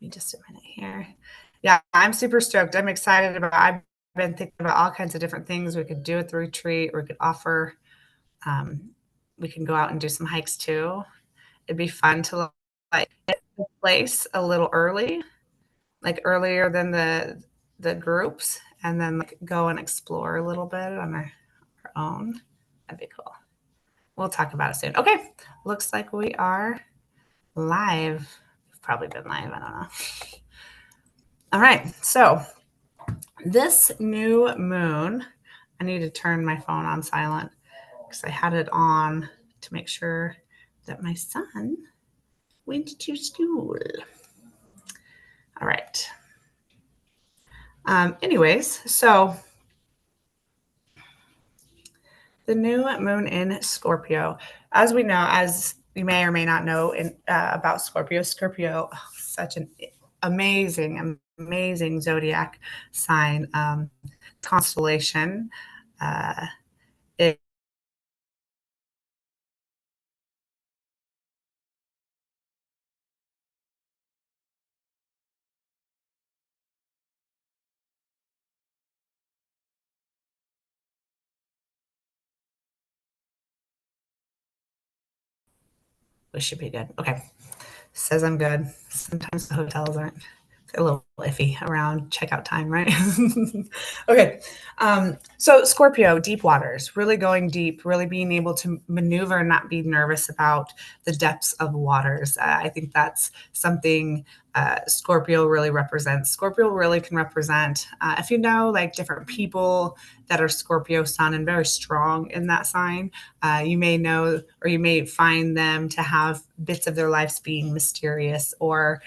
Give me just a minute here. Yeah, I'm super stoked. I'm excited about. I've been thinking about all kinds of different things we could do at the retreat. Or we could offer. Um, we can go out and do some hikes too. It'd be fun to like get to the place a little early, like earlier than the groups, and then like go and explore a little bit on our own. That'd be cool. We'll talk about it soon. Okay, looks like we are live. We've probably been live. I don't know. All right, so this new moon, I need to turn my phone on silent because I had it on to make sure that my son went to school. All right. Anyways, so the new moon in Scorpio, as we know, as you may or may not know about Scorpio, Scorpio, oh, such an amazing zodiac sign, constellation. It should be good. Okay. Says I'm good. Sometimes the hotels aren't a little iffy around checkout time, right? Okay. So Scorpio, deep waters, really going deep, really being able to maneuver and not be nervous about the depths of waters. I think that's something Scorpio really represents. Scorpio really can represent, if you know, like different people that are Scorpio sun and very strong in that sign, you may know or you may find them to have bits of their lives being mysterious or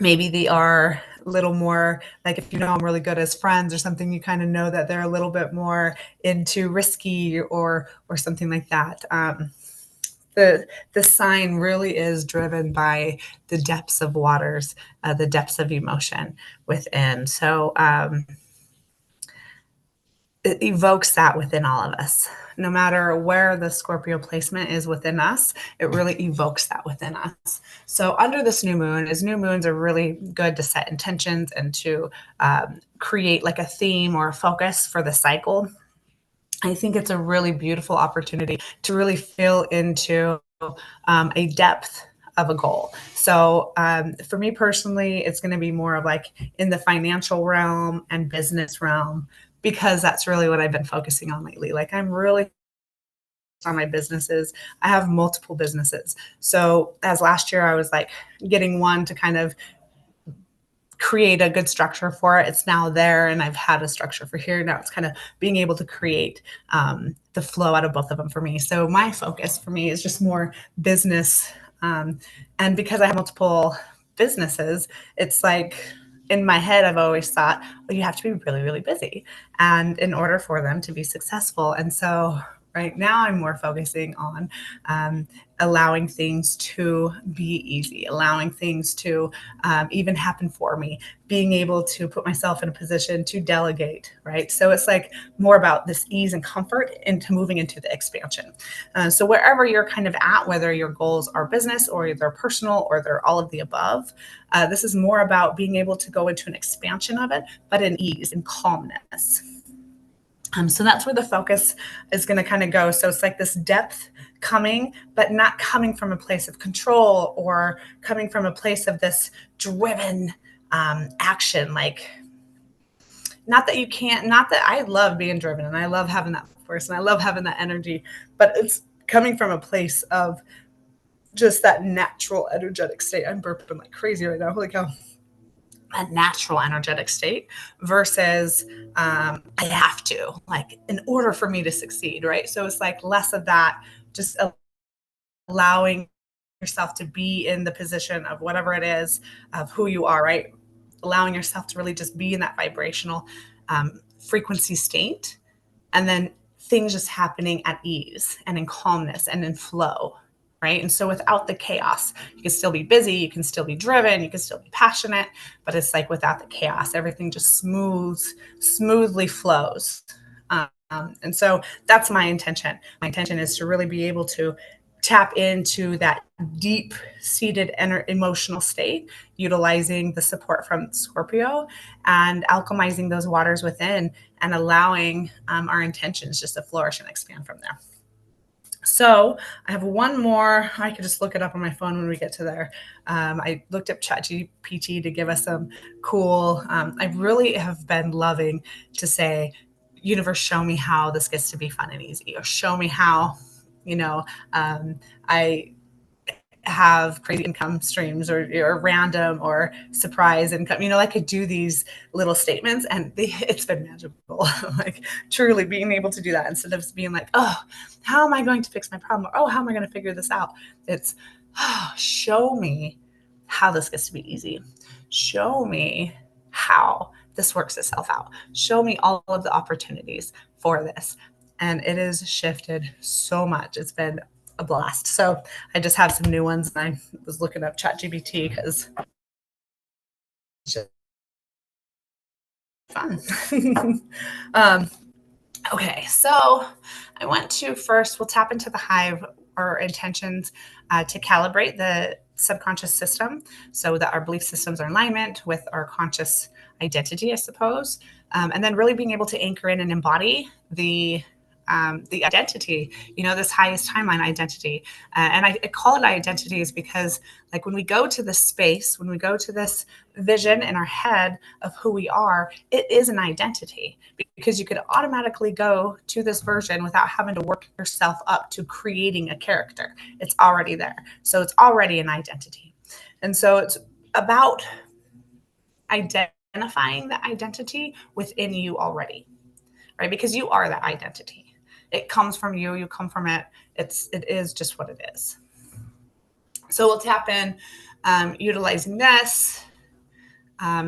maybe they are a little more like if you know them really good as friends or something, you kind of know that they're a little bit more into risky or something like that. The sign really is driven by the depths of waters, the depths of emotion within. So it evokes that within all of us. No matter where the Scorpio placement is within us, it really evokes that within us. So under this new moon, as new moons are really good to set intentions and to create like a theme or a focus for the cycle. I think it's a really beautiful opportunity to really fill into a depth of a goal. So for me personally, it's going to be more of like in the financial realm and business realm because that's really what I've been focusing on lately. Like I'm really on my businesses. I have multiple businesses. So as last year I was like getting one to kind of create a good structure for it. It's now there, and I've had a structure for here. Now it's kind of being able to create the flow out of both of them for me. So my focus for me is just more business. And because I have multiple businesses, it's like in my head, I've always thought, well, you have to be really, really busy. And in order for them to be successful. And so right now I'm more focusing on allowing things to be easy, allowing things to even happen for me, being able to put myself in a position to delegate, right? So it's like more about this ease and comfort into moving into the expansion. So wherever you're kind of at, whether your goals are business or they're personal or they're all of the above, this is more about being able to go into an expansion of it, but in ease and calmness. So that's where the focus is going to kind of go. So it's like this depth coming, but not coming from a place of control or coming from a place of this driven action. Like, not that you can't, not that I love being driven and I love having that force and I love having that energy, but it's coming from a place of just that natural energetic state. I'm burping like crazy right now. Holy cow. A natural energetic state versus I have to, like, in order for me to succeed, right? So it's like less of that, just allowing yourself to be in the position of whatever it is of who you are, right? Allowing yourself to really just be in that vibrational frequency state, and then things just happening at ease and in calmness and in flow, right? And so without the chaos, you can still be busy, you can still be driven, you can still be passionate, but it's like without the chaos, everything just smoothly flows. And so that's my intention. My intention is to really be able to tap into that deep seated emotional state, utilizing the support from Scorpio and alchemizing those waters within and allowing our intentions just to flourish and expand from there. So I have one more. I could just look it up on my phone when we get to there. I looked up ChatGPT to give us some cool. I really have been loving to say, universe, show me how this gets to be fun and easy, or show me how, you know, I have crazy income streams, or random or surprise income. I could do these little statements, and it's been magical. Like, truly being able to do that instead of being like, oh, how am I going to fix my problem? Or, oh, how am I going to figure this out? It's, oh, show me how this gets to be easy. Show me how this works itself out. Show me all of the opportunities for this. And it has shifted so much. It's been a blast. So I just have some new ones, and I was looking up ChatGPT because it's just fun. Okay, so I want to first, we'll tap into the hive or intentions to calibrate the subconscious system so that our belief systems are in alignment with our conscious identity, I suppose. And then really being able to anchor in and embody the identity, this highest timeline identity. And I call it identities because, like, when we go to this space, when we go to this vision in our head of who we are, it is an identity, because you could automatically go to this version without having to work yourself up to creating a character. It's already there. So it's already an identity. And so it's about identifying the identity within you already, right? Because you are that identity. It comes from you. You come from it. It is just what it is. So we'll tap in, utilizing this,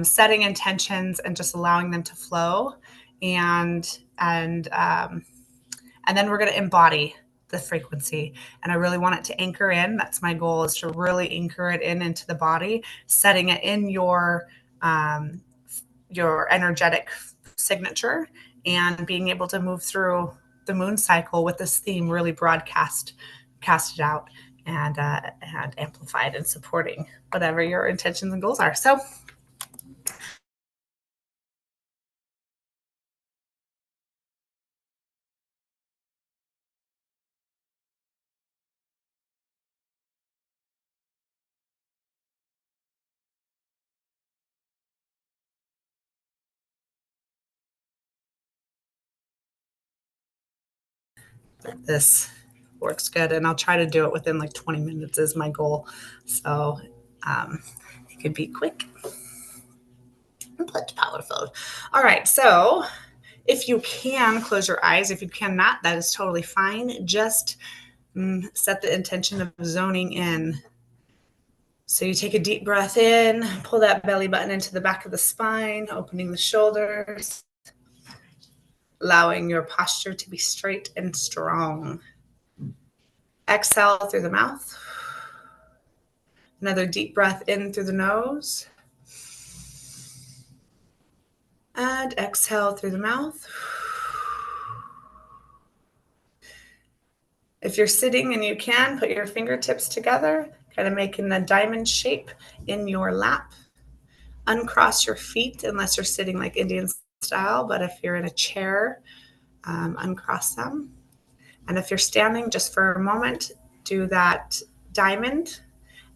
setting intentions, and just allowing them to flow, and then we're going to embody the frequency. And I really want it to anchor in. That's my goal, is to really anchor it into the body, setting it in your energetic signature, and being able to move through the moon cycle with this theme really casted out, and amplified and supporting whatever your intentions and goals are. So this works good, and I'll try to do it within like 20 minutes is my goal. So it could be quick but powerful. All right, so if you can close your eyes, if you cannot, that is totally fine. Just set the intention of zoning in. So you take a deep breath in, pull that belly button into the back of the spine, opening the shoulders, allowing your posture to be straight and strong. Exhale through the mouth. Another deep breath in through the nose. And exhale through the mouth. If you're sitting and you can, put your fingertips together, kind of making a diamond shape in your lap. Uncross your feet unless you're sitting like Indian style, but if you're in a chair, uncross them. And if you're standing, just for a moment, do that diamond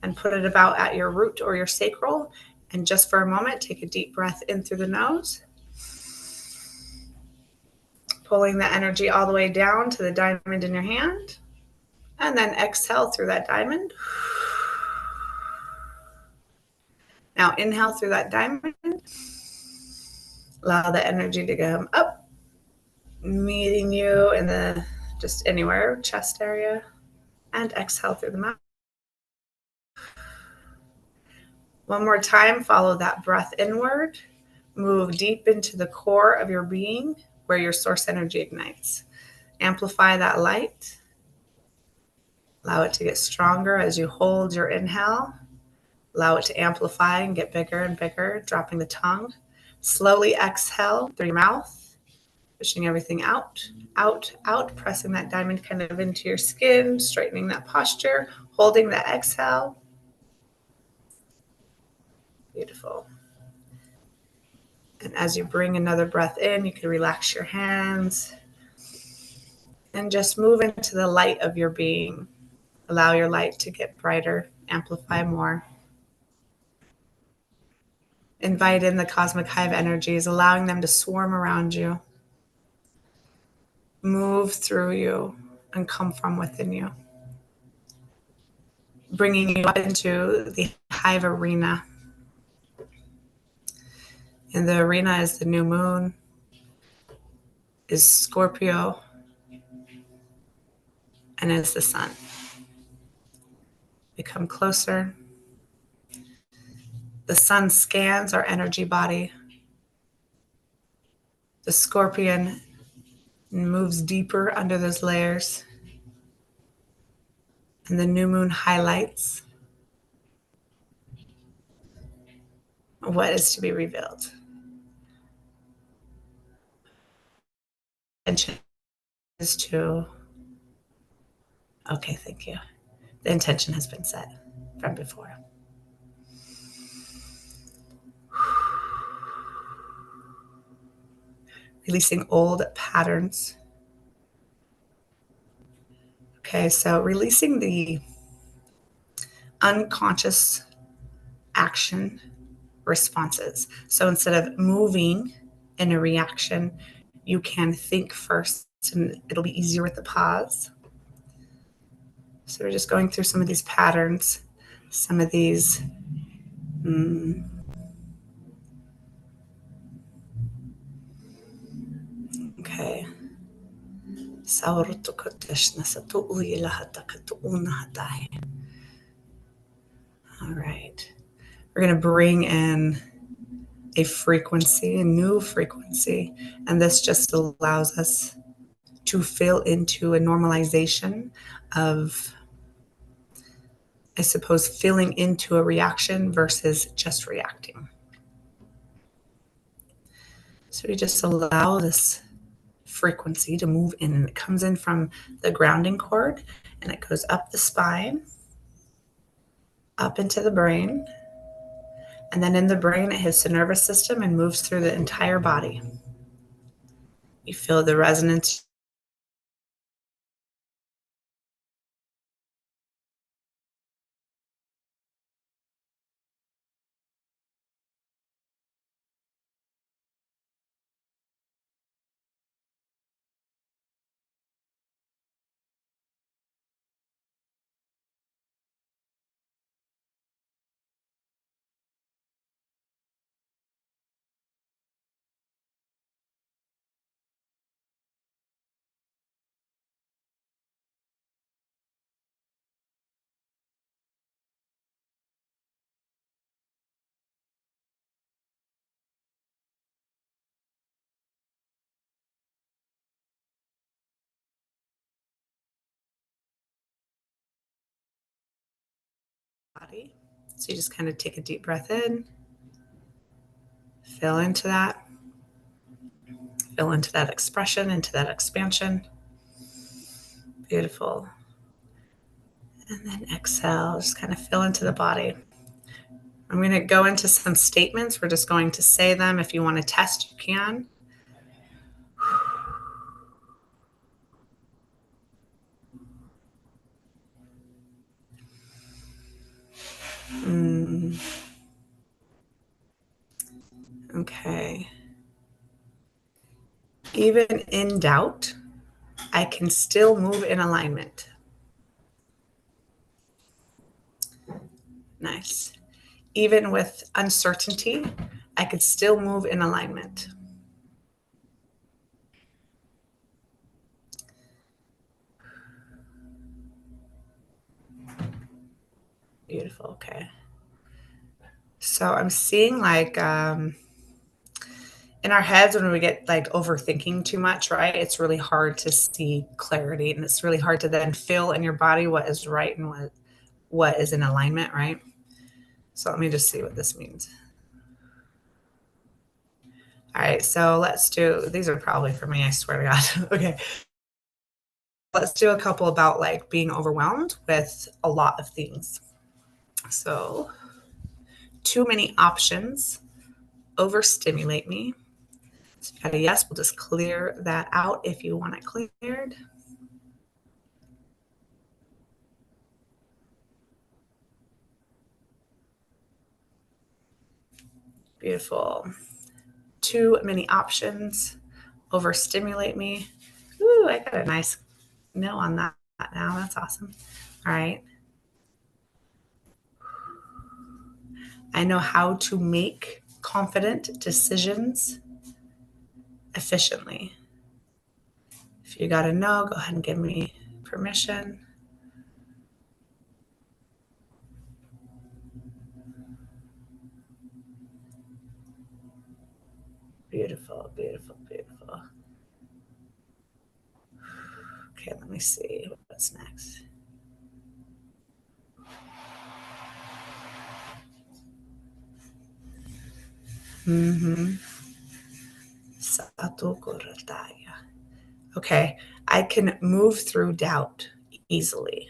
and put it about at your root or your sacral. And just for a moment, take a deep breath in through the nose, pulling the energy all the way down to the diamond in your hand. And then exhale through that diamond. Now inhale through that diamond. Allow the energy to come up, meeting you in the just anywhere, chest area. And exhale through the mouth. One more time, follow that breath inward. Move deep into the core of your being where your source energy ignites. Amplify that light. Allow it to get stronger as you hold your inhale. Allow it to amplify and get bigger and bigger, dropping the tongue. Slowly exhale through your mouth. Pushing everything out, out, out, pressing that diamond kind of into your skin, straightening that posture, holding that exhale. Beautiful. And as you bring another breath in, you can relax your hands and just move into the light of your being. Allow your light to get brighter, amplify more. Invite in the cosmic hive energies, allowing them to swarm around you, move through you, and come from within you, bringing you up into the hive arena. And the arena is the new moon, is Scorpio, and is the sun. We come closer. The sun scans our energy body. The scorpion moves deeper under those layers. And the new moon highlights what is to be revealed. Intention is to, okay, thank you. The intention has been set from before. Releasing old patterns. Okay, so releasing the unconscious action responses. So instead of moving in a reaction, you can think first, and it'll be easier with the pause. So we're just going through some of these patterns, some of these okay. All right. We're going to bring in a frequency, a new frequency, and this just allows us to feel into a normalization of, I suppose, feeling into a reaction versus just reacting. So we just allow this frequency to move in, and it comes in from the grounding cord and it goes up the spine, up into the brain, and then in the brain it hits the nervous system and moves through the entire body. You feel the resonance. Body. So you just kind of take a deep breath in, feel into that expression, into that expansion. Beautiful. And then exhale, just kind of feel into the body. I'm going to go into some statements. We're just going to say them. If you want to test, you can. Okay. Even in doubt, I can still move in alignment. Nice. Even with uncertainty, I could still move in alignment. Beautiful. Okay. So I'm seeing like in our heads when we get like overthinking too much, right? It's really hard to see clarity, and it's really hard to then feel in your body what is right and what is in alignment, right? So let me just see what this means. All right, so let's do, these are probably for me, I swear to God. Okay, let's do a couple about like being overwhelmed with a lot of things. So, too many options overstimulate me. So, you got a yes, we'll just clear that out if you want it cleared. Beautiful. Too many options overstimulate me. Ooh, I got a nice no on that now. That's awesome. All right. I know how to make confident decisions efficiently. If you got a no, go ahead and give me permission. Beautiful, beautiful, beautiful. Okay, let me see what's next. Mm-hmm. Okay, I can move through doubt easily.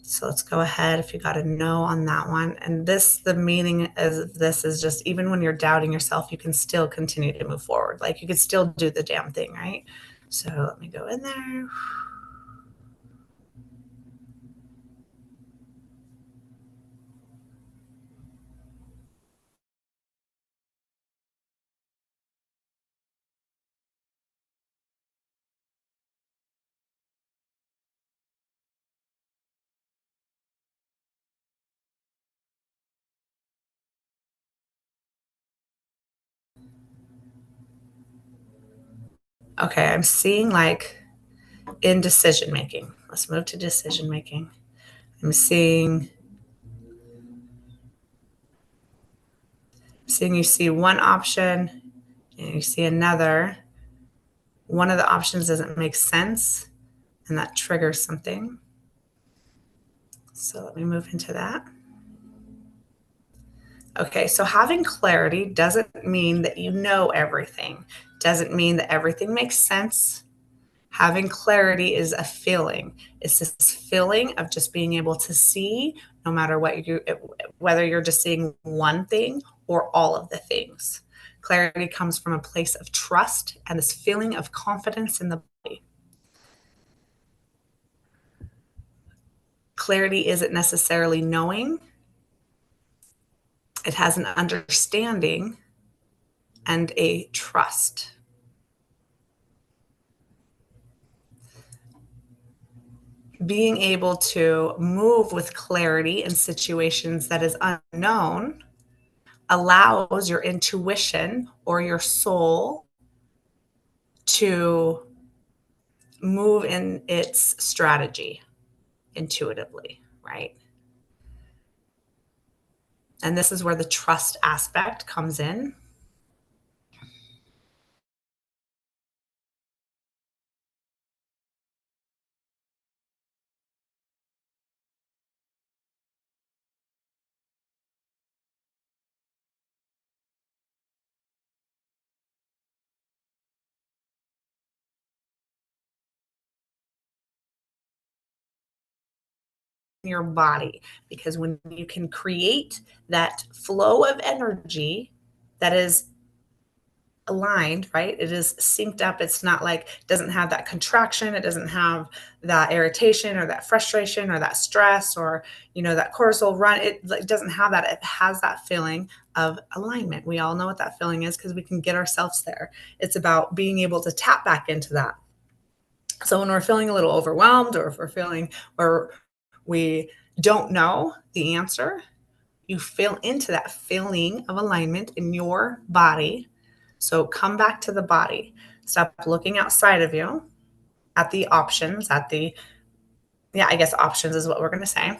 So let's go ahead if you got a no on that one. And this, the meaning of this is just even when you're doubting yourself, you can still continue to move forward. Like you could still do the damn thing, right? So let me go in there. Okay, I'm seeing like in decision making. Let's move to decision making. I'm seeing you see one option and you see another. One of the options doesn't make sense and that triggers something. So let me move into that. Okay, so having clarity doesn't mean that you know everything, doesn't mean that everything makes sense. Having clarity is a feeling. It's this feeling of just being able to see no matter what you, whether you're just seeing one thing or all of the things. Clarity comes from a place of trust and this feeling of confidence in the body. Clarity isn't necessarily knowing, it has an understanding and a trust. Being able to move with clarity in situations that is unknown allows your intuition or your soul to move in its strategy intuitively, right? And this is where the trust aspect comes in. Your body, because when you can create that flow of energy that is aligned, right? It is synced up. It's not like, it doesn't have that contraction. It doesn't have that irritation or that frustration or that stress or, that cortisol run. It like, doesn't have that. It has that feeling of alignment. We all know what that feeling is because we can get ourselves there. It's about being able to tap back into that. So when we're feeling a little overwhelmed or if we're feeling where we don't know the answer, you feel into that feeling of alignment in your body. So come back to the body. Stop looking outside of you at the options, I guess options is what we're going to say.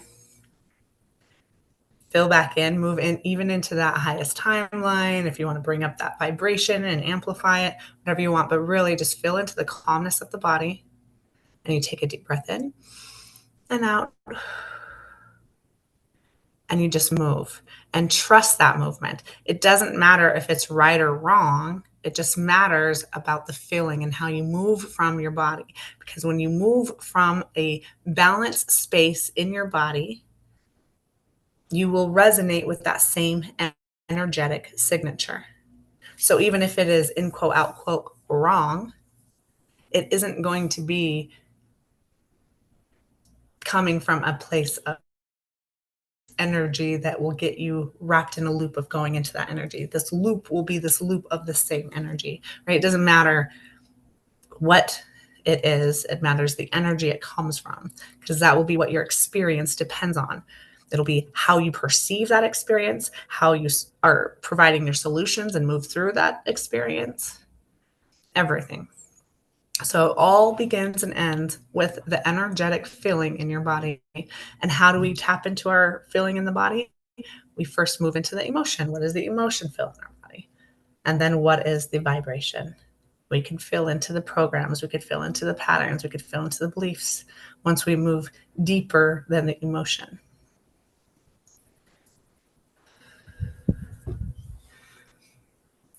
Fill back in, move in, even into that highest timeline. If you want to bring up that vibration and amplify it, whatever you want, but really just feel into the calmness of the body. And you take a deep breath in and out. and you just move and trust that movement. It doesn't matter if it's right or wrong. It just matters about the feeling and how you move from your body. Because when you move from a balanced space in your body, you will resonate with that same energetic signature. So even if it is in quote, out quote, wrong, it isn't going to be coming from a place of energy that will get you wrapped in a loop of going into that energy. This loop will be this loop of the same energy, right? It doesn't matter what it is, it matters the energy it comes from, because that will be what your experience depends on. It'll be how you perceive that experience, how you are providing your solutions and move through that experience, everything. So all begins and ends with the energetic feeling in your body. And how do we tap into our feeling in the body? We first move into the emotion. What does the emotion feel in our body? And then what is the vibration? We can feel into the programs, we could feel into the patterns, we could feel into the beliefs once we move deeper than the emotion.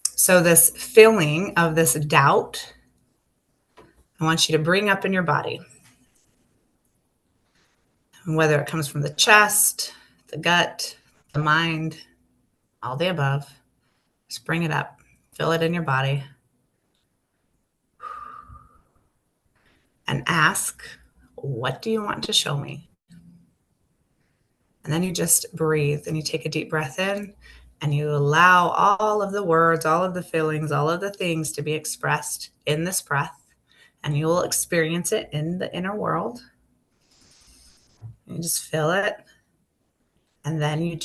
So this feeling of this doubt, I want you to bring up in your body. And whether it comes from the chest, the gut, the mind, all the above, just bring it up. Feel it in your body. And ask, what do you want to show me? And then you just breathe and you take a deep breath in and you allow all of the words, all of the feelings, all of the things to be expressed in this breath. And you will experience it in the inner world. You just feel it. And then you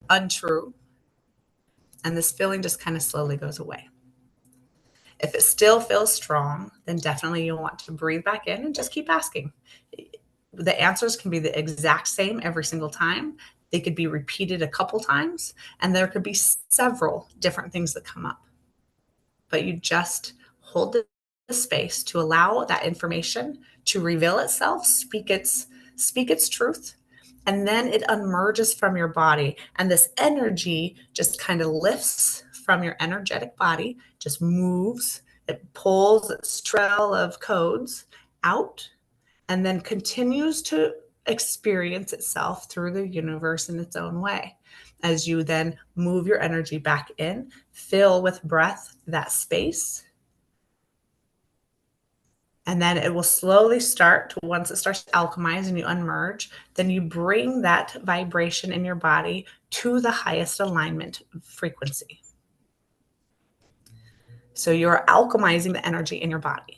untrue. And this feeling just kind of slowly goes away. If it still feels strong, then definitely you'll want to breathe back in and just keep asking. The answers can be the exact same every single time. They could be repeated a couple times, and there could be several different things that come up. But you just hold the space to allow that information to reveal itself, speak its truth, and then it emerges from your body. And this energy just kind of lifts from your energetic body, just moves, it pulls its trail of codes out, and then continues to experience itself through the universe in its own way. As you then move your energy back in, fill with breath that space, and then it will slowly start to, once it starts to alchemize and you unmerge, then you bring that vibration in your body to the highest alignment frequency. So you're alchemizing the energy in your body,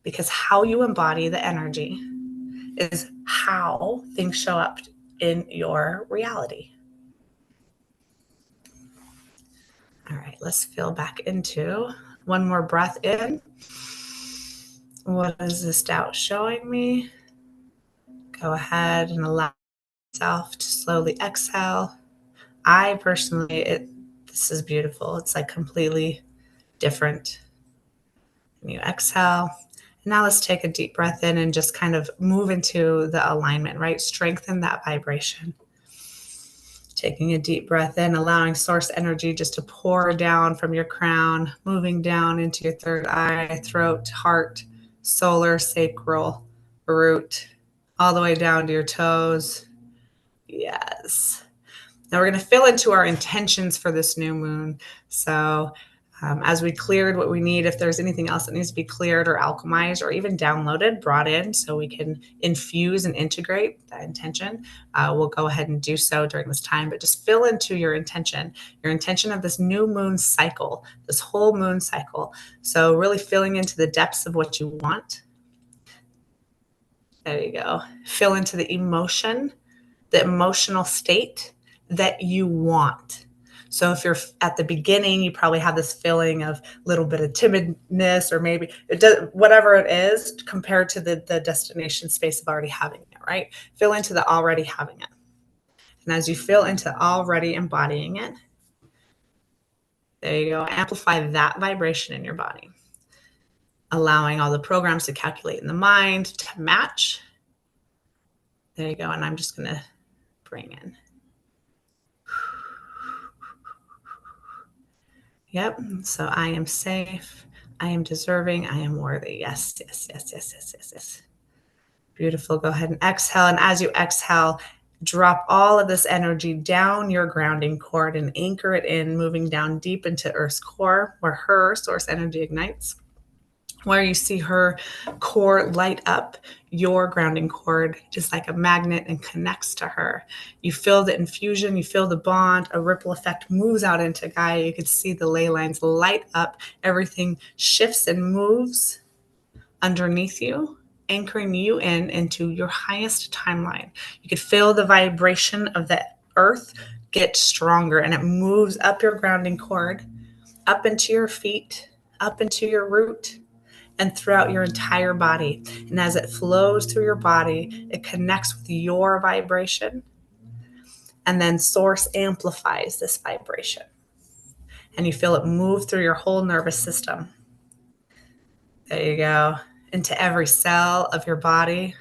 because how you embody the energy is how things show up in your reality. All right, let's feel back into one more breath in. What is this doubt showing me? Go ahead and allow yourself to slowly exhale. I personally, this is beautiful. It's like completely different. And you exhale. Now let's take a deep breath in and just kind of move into the alignment, right? Strengthen that vibration. Taking a deep breath in, allowing source energy just to pour down from your crown, moving down into your third eye, throat, heart, solar, sacral, root, all the way down to your toes. Yes. Now we're going to fill into our intentions for this new moon. So as we cleared what we need, if there's anything else that needs to be cleared or alchemized or even downloaded, brought in so we can infuse and integrate that intention, we'll go ahead and do so during this time. But just fill into your intention of this new moon cycle, this whole moon cycle. So really filling into the depths of what you want. There you go. Fill into the emotion, the emotional state that you want. So if you're at the beginning, you probably have this feeling of a little bit of timidness, or maybe it does, whatever it is, compared to the destination space of already having it, right? Fill into the already having it. And as you feel into already embodying it, there you go. Amplify that vibration in your body, allowing all the programs to calculate in the mind to match. There you go. And I'm just going to bring in. Yep. So I am safe. I am deserving. I am worthy. Yes, yes, yes, yes, yes, yes, yes. Beautiful. Go ahead and exhale. And as you exhale, drop all of this energy down your grounding cord and anchor it in, moving down deep into Earth's core, where her source energy ignites. Where you see her core light up, your grounding cord is like a magnet and connects to her. You feel the infusion, you feel the bond, a ripple effect moves out into Gaia. You can see the ley lines light up. Everything shifts and moves underneath you, anchoring you into your highest timeline. You could feel the vibration of the earth get stronger, and it moves up your grounding cord, up into your feet, up into your root, and throughout your entire body. And as it flows through your body, it connects with your vibration. And then source amplifies this vibration. And you feel it move through your whole nervous system. There you go. Into every cell of your body,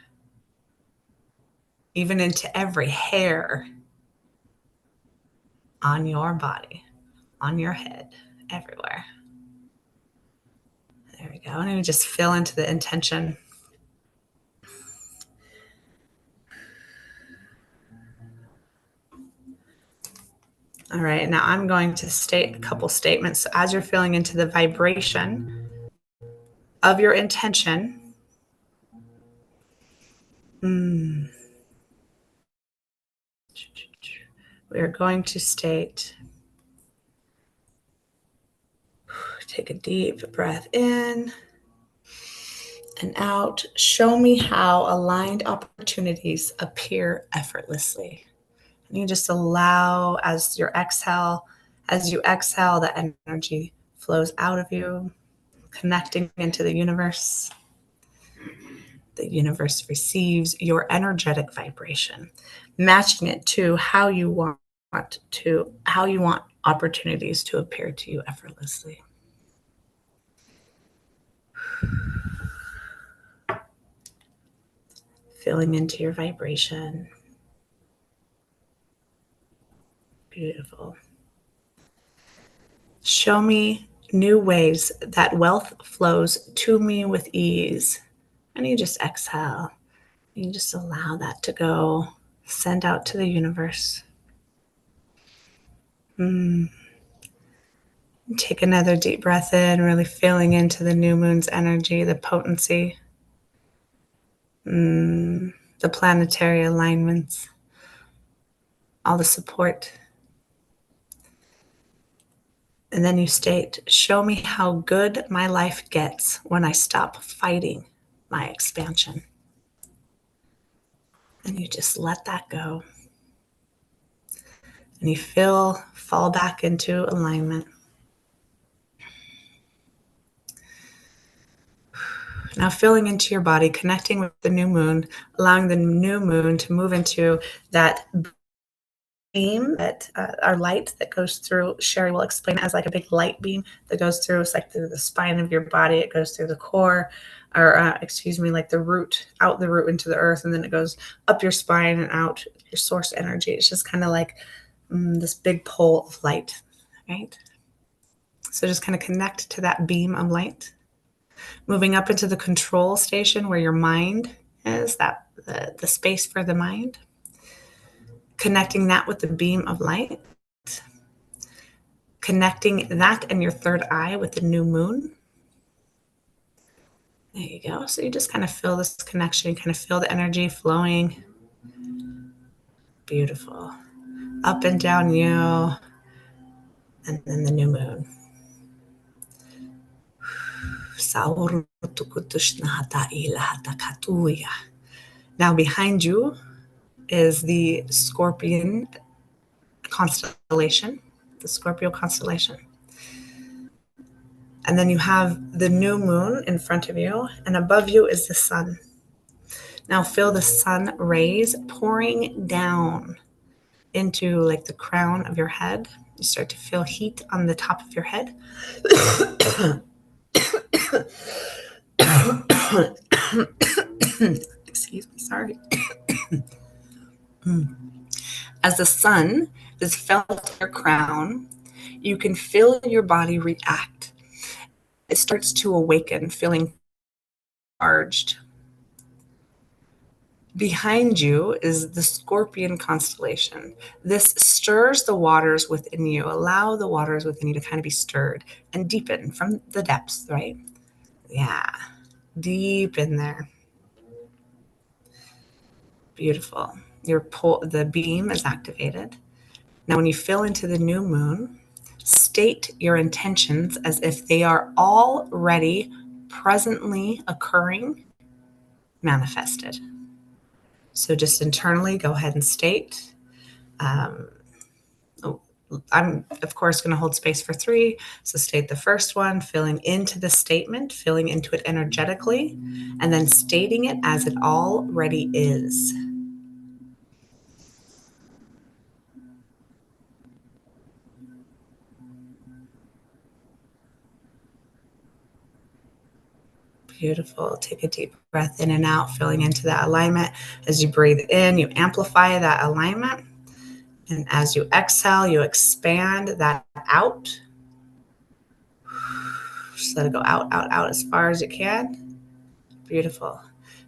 even into every hair on your body, on your head, everywhere. There we go. And you just fill into the intention. All right, now I'm going to state a couple statements. So as you're feeling into the vibration of your intention, we are going to state, take a deep breath in and out. Show me how aligned opportunities appear effortlessly. And you just allow, as you exhale, the energy flows out of you, connecting into the universe. The universe receives your energetic vibration, matching it to how you want opportunities to appear to you effortlessly. Feeling into your vibration. Beautiful. Show me new ways that wealth flows to me with ease. And you just exhale. You just allow that to go. Send out to the universe. Take another deep breath in, really feeling into the new moon's energy, the potency, the planetary alignments, all the support. And then you state, show me how good my life gets when I stop fighting my expansion. And you just let that go. And you fall back into alignment. Now filling into your body, connecting with the new moon, allowing the new moon to move into that beam, that our light that goes through. Sherry will explain it as like a big light beam that goes through. It's like through the spine of your body. It goes through the core, or like the root, out the root into the earth, and then it goes up your spine and out your source energy. It's just kind of like this big pole of light, right? So just kind of connect to that beam of light. Moving up into the control station where your mind is, that the space for the mind. Connecting that with the beam of light. Connecting that and your third eye with the new moon. There you go. So you just kind of feel this connection, kind of feel the energy flowing. Beautiful. Up and down you, and then the new moon. Now behind you is the Scorpion constellation, the Scorpio constellation. And then you have the new moon in front of you, and above you is the sun. Now feel the sun rays pouring down into like the crown of your head. You start to feel heat on the top of your head. Excuse me, sorry. As the sun is felt in your crown, you can feel your body react. It starts to awaken, feeling charged. Behind you is the Scorpion constellation. This stirs the waters within you. Allow the waters within you to kind of be stirred and deepen from the depths, right? Yeah, deep in there. Beautiful. The beam is activated. Now, when you fill into the new moon, state your intentions as if they are already presently occurring, manifested. So just internally, go ahead and state. Um, I'm, of course, going to hold space for 3. So state the first one, filling into the statement, filling into it energetically, and then stating it as it already is. Beautiful. Take a deep breath in and out, filling into that alignment. As you breathe in, you amplify that alignment. And as you exhale, you expand that out. Just let it go out, out, out as far as you can. Beautiful.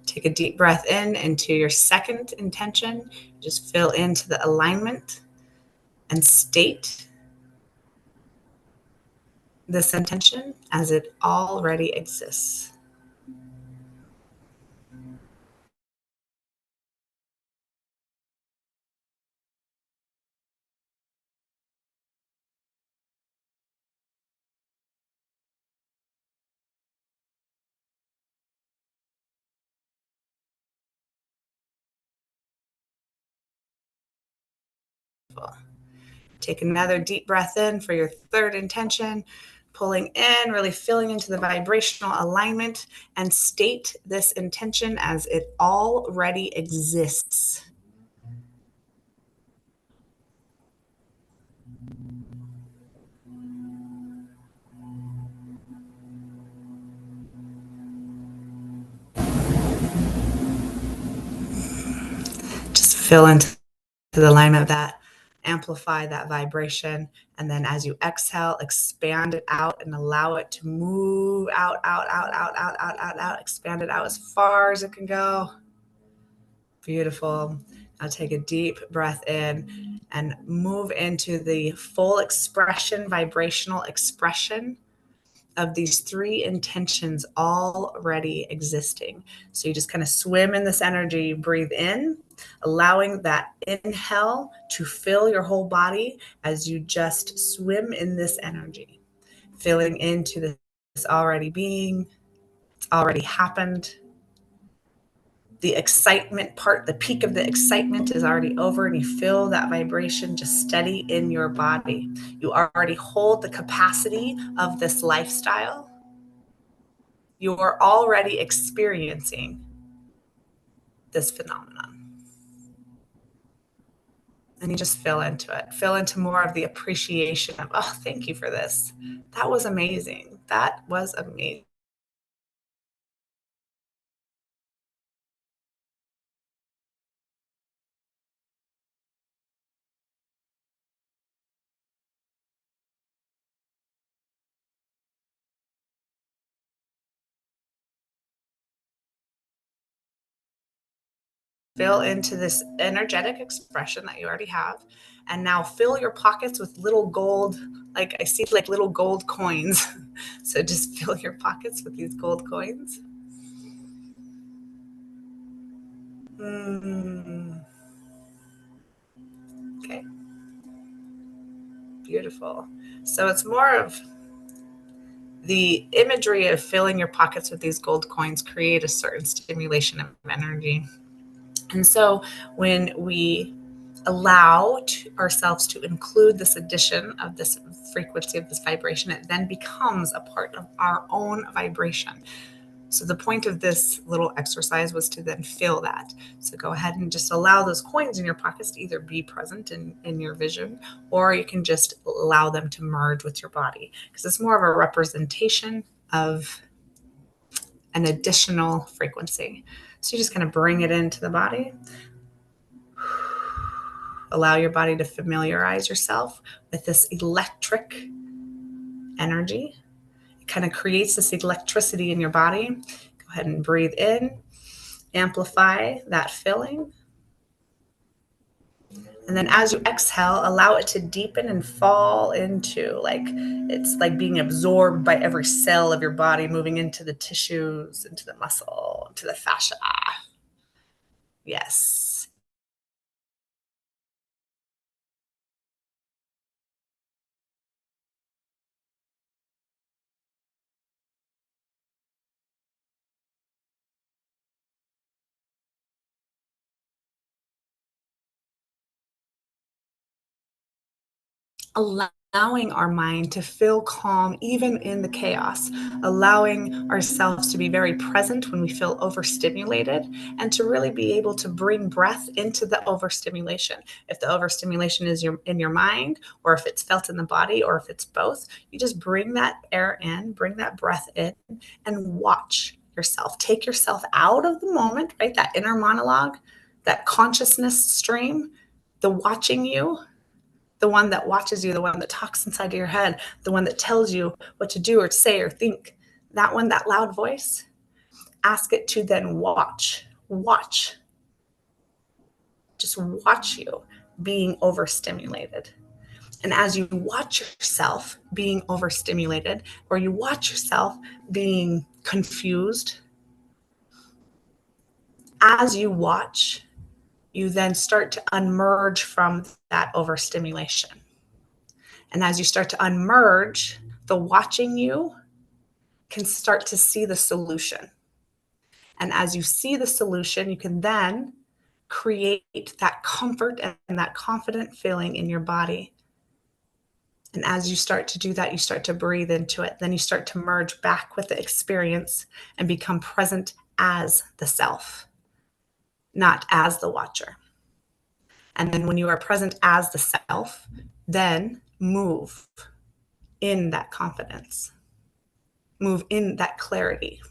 Take a deep breath in into your second intention. Just fill into the alignment and state this intention as it already exists. Take another deep breath in for your third intention, pulling in, really filling into the vibrational alignment, and state this intention as it already exists. Just fill into the alignment of that, amplify that vibration, and then as you exhale, expand it out and allow it to move out, out, out, out, out, out, out, out, expand it out as far as it can go. Beautiful. Now take a deep breath in and move into the full expression, vibrational expression of these 3 intentions already existing. So you just kind of swim in this energy, breathe in, allowing that inhale to fill your whole body as you just swim in this energy, filling into this already being, it's already happened. The excitement part, the peak of the excitement is already over, and you feel that vibration just steady in your body. You already hold the capacity of this lifestyle. You are already experiencing this phenomenon. And you just feel into it, feel into more of the appreciation of, oh, thank you for this. That was amazing. That was amazing. fill into this energetic expression that you already have. And now fill your pockets with little gold, like I see like little gold coins. So just fill your pockets with these gold coins. Okay, beautiful. So it's more of the imagery of filling your pockets with these gold coins create a certain stimulation of energy. And so when we allow ourselves to include this addition of this frequency, of this vibration, it then becomes a part of our own vibration. So the point of this little exercise was to then feel that. So go ahead and just allow those coins in your pockets to either be present in your vision, or you can just allow them to merge with your body, because it's more of a representation of an additional frequency. So you're just going to bring it into the body. Allow your body to familiarize yourself with this electric energy. It kind of creates this electricity in your body. Go ahead and breathe in, amplify that filling. And then as you exhale, allow it to deepen and fall into, like it's like being absorbed by every cell of your body, moving into the tissues, into the muscle, into the fascia. Yes. Allowing our mind to feel calm even in the chaos, allowing ourselves to be very present when we feel overstimulated, and to really be able to bring breath into the overstimulation. If the overstimulation is in your mind, or if it's felt in the body, or if it's both, you just bring that air in, bring that breath in, and watch yourself. Take yourself out of the moment, right? That inner monologue, that consciousness stream, the watching you, the one that watches you, the one that talks inside of your head, the one that tells you what to do or say or think, that one, that loud voice, ask it to then watch, just watch you being overstimulated. And as you watch yourself being overstimulated, or you watch yourself being confused, as you watch, you then start to unmerge from that overstimulation. And as you start to unmerge, the watching you can start to see the solution. And as you see the solution, you can then create that comfort and that confident feeling in your body. And as you start to do that, you start to breathe into it. Then you start to merge back with the experience and become present as the self, not as the watcher. And then when you are present as the self, then move in that confidence, move in that clarity,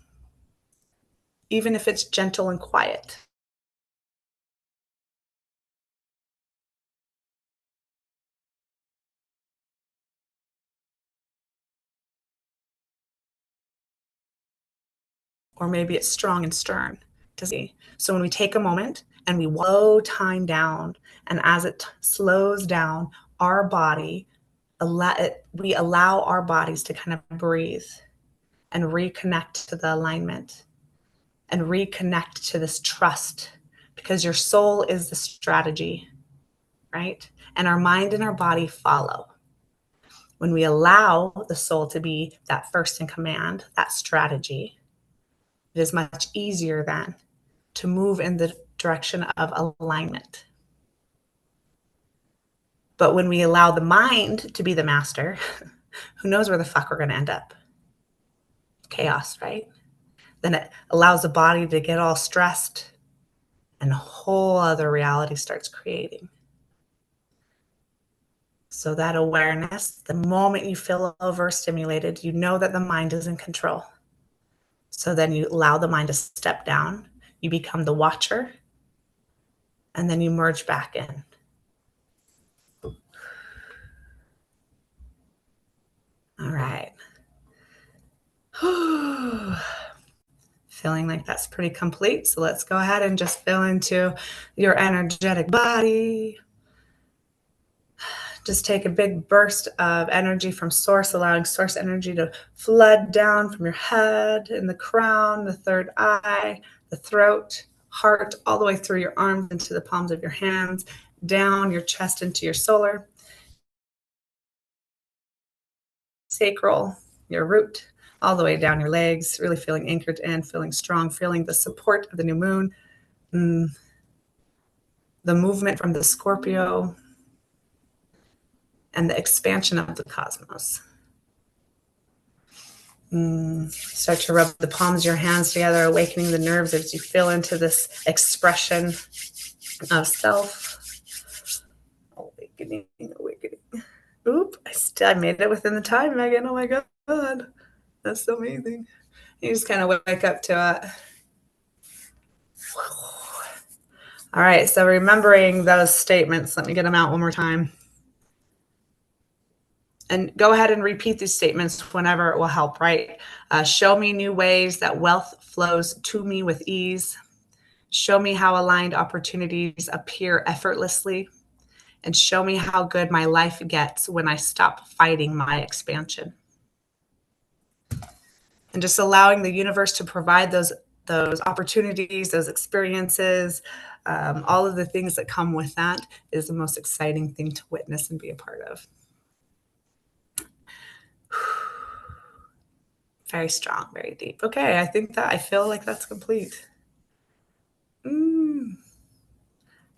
even if it's gentle and quiet. Or maybe it's strong and stern to see. So when we take a moment and we slow time down, and as it slows down, our body, we allow our bodies to kind of breathe and reconnect to the alignment and reconnect to this trust, because your soul is the strategy, right? And our mind and our body follow. When we allow the soul to be that first in command, that strategy, it is much easier then to move in the direction of alignment. But when we allow the mind to be the master, who knows where the fuck we're going to end up? Chaos, right? Then it allows the body to get all stressed, and a whole other reality starts creating. So that awareness, the moment you feel overstimulated, you know that the mind is in control. So then you allow the mind to step down, you become the watcher, and then you merge back in. All right. Feeling like that's pretty complete. So let's go ahead and just feel into your energetic body. Just take a big burst of energy from source, allowing source energy to flood down from your head and the crown, the third eye, the throat, heart, all the way through your arms into the palms of your hands, down your chest into your solar, sacral, your root, all the way down your legs, really feeling anchored in, feeling strong, feeling the support of the new moon, the movement from the Scorpio, and the expansion of the cosmos. Start to rub the palms of your hands together, awakening the nerves as you feel into this expression of self. Awakening, awakening. Oop, I made it within the time, Megan. Oh my God. That's so amazing. You just kind of wake up to it. All right, so remembering those statements, let me get them out one more time. And go ahead and repeat these statements whenever it will help, right? Show me new ways that wealth flows to me with ease. Show me how aligned opportunities appear effortlessly. And show me how good my life gets when I stop fighting my expansion. And just allowing the universe to provide those opportunities, those experiences, all of the things that come with that is the most exciting thing to witness and be a part of. Very strong, very deep. Okay, I feel like that's complete.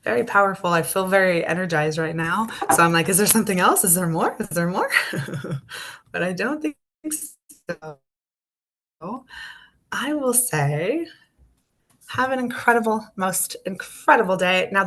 Very powerful. I feel very energized right now. So I'm like, is there something else? Is there more? Is there more? But I don't think so. I will say, have an incredible, most incredible day. Now,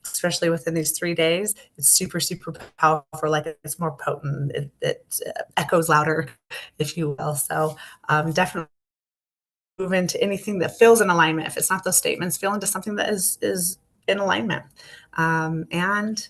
especially within these 3 days, it's super, super powerful. Like it's more potent. It echoes louder, if you will. So definitely move into anything that feels in alignment. If it's not those statements, feel into something that is in alignment. And